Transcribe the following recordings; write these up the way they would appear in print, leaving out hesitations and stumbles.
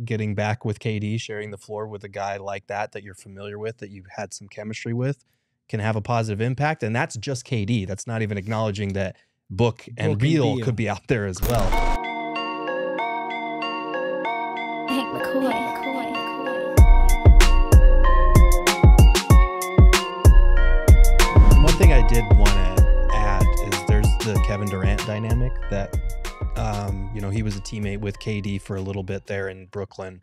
getting back with KD, sharing the floor with a guy like that you're familiar with, that you've had some chemistry with, can have a positive impact. And that's just KD. That's not even acknowledging that Book and Beal could be out there as well. One thing I did want to add is there's the Kevin Durant dynamic that, you know, he was a teammate with KD for a little bit there in Brooklyn,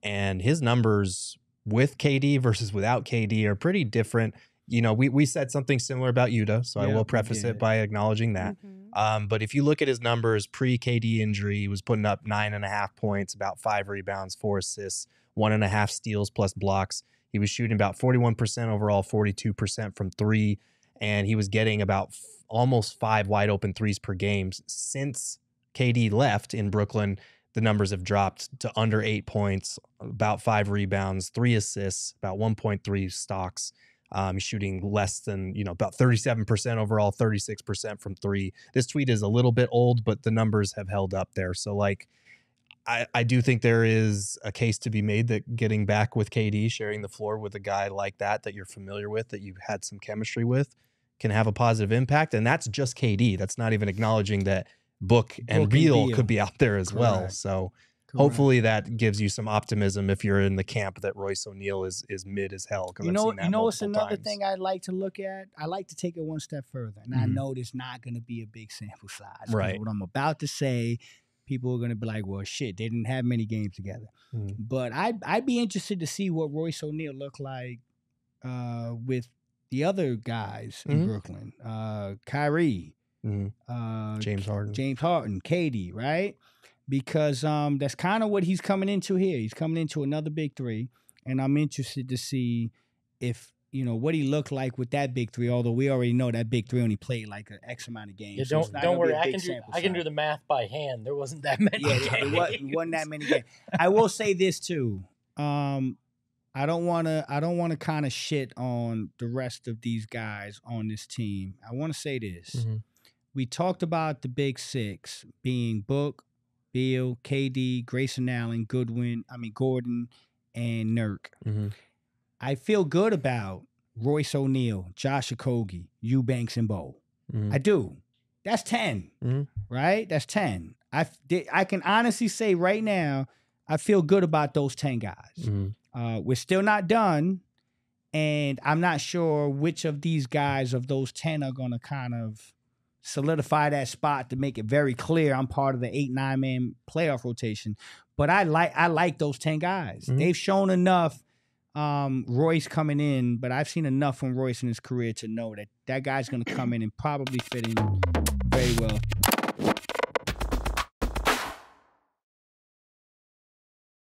and his numbers with KD versus without KD are pretty different. You know, we said something similar about Yuta, so I will preface it by acknowledging that. But if you look at his numbers pre-KD injury, he was putting up 9.5 points, about 5 rebounds, 4 assists, 1.5 steals plus blocks. He was shooting about 41% overall, 42% from 3, and he was getting about almost 5 wide open threes per game. Since KD left in Brooklyn, the numbers have dropped to under 8 points, about 5 rebounds, 3 assists, about 1.3 stocks. He's shooting less than, you know, about 37% overall, 36% from 3. This tweet is a little bit old, but the numbers have held up there. So, like, I do think there is a case to be made that getting back with KD, sharing the floor with a guy like that you're familiar with, that you've had some chemistry with, can have a positive impact. And that's just KD. That's not even acknowledging that Book and Beal could be out there as well. So hopefully that gives you some optimism if you're in the camp that Royce O'Neale is mid as hell. You know what's another thing I'd like to look at? I like to take it one step further. And I know there's not going to be a big sample size. Right. What I'm about to say, people are going to be like, well, shit, they didn't have many games together. But I'd be interested to see what Royce O'Neale looked like with the other guys in Brooklyn. Kyrie. James Harden, KD, right? Because that's kind of what he's coming into here. He's coming into another big 3, and I'm interested to see if, you know, what he looked like with that big 3, although we already know that big 3 only played like an X amount of games. Yeah, so don't worry, I can do the math by hand. There wasn't that many games. It wasn't that many games. I will say this too. I don't want to kind of shit on the rest of these guys on this team. I want to say this. We talked about the big 6 being Book, Beal, KD, Grayson Allen, Gordon, and Nurk. I feel good about Royce O'Neale, Josh Okogie, Eubanks, and Bo. I do. That's 10, right? That's 10. I can honestly say right now, I feel good about those 10 guys. We're still not done, and I'm not sure which of these guys of those 10 are going to kind of solidify that spot to make it very clear I'm part of the 8-9 man playoff rotation. But I like those 10 guys. They've shown enough. Royce coming in, but I've seen enough from Royce in his career to know that that guy's going to come in and probably fit in very well.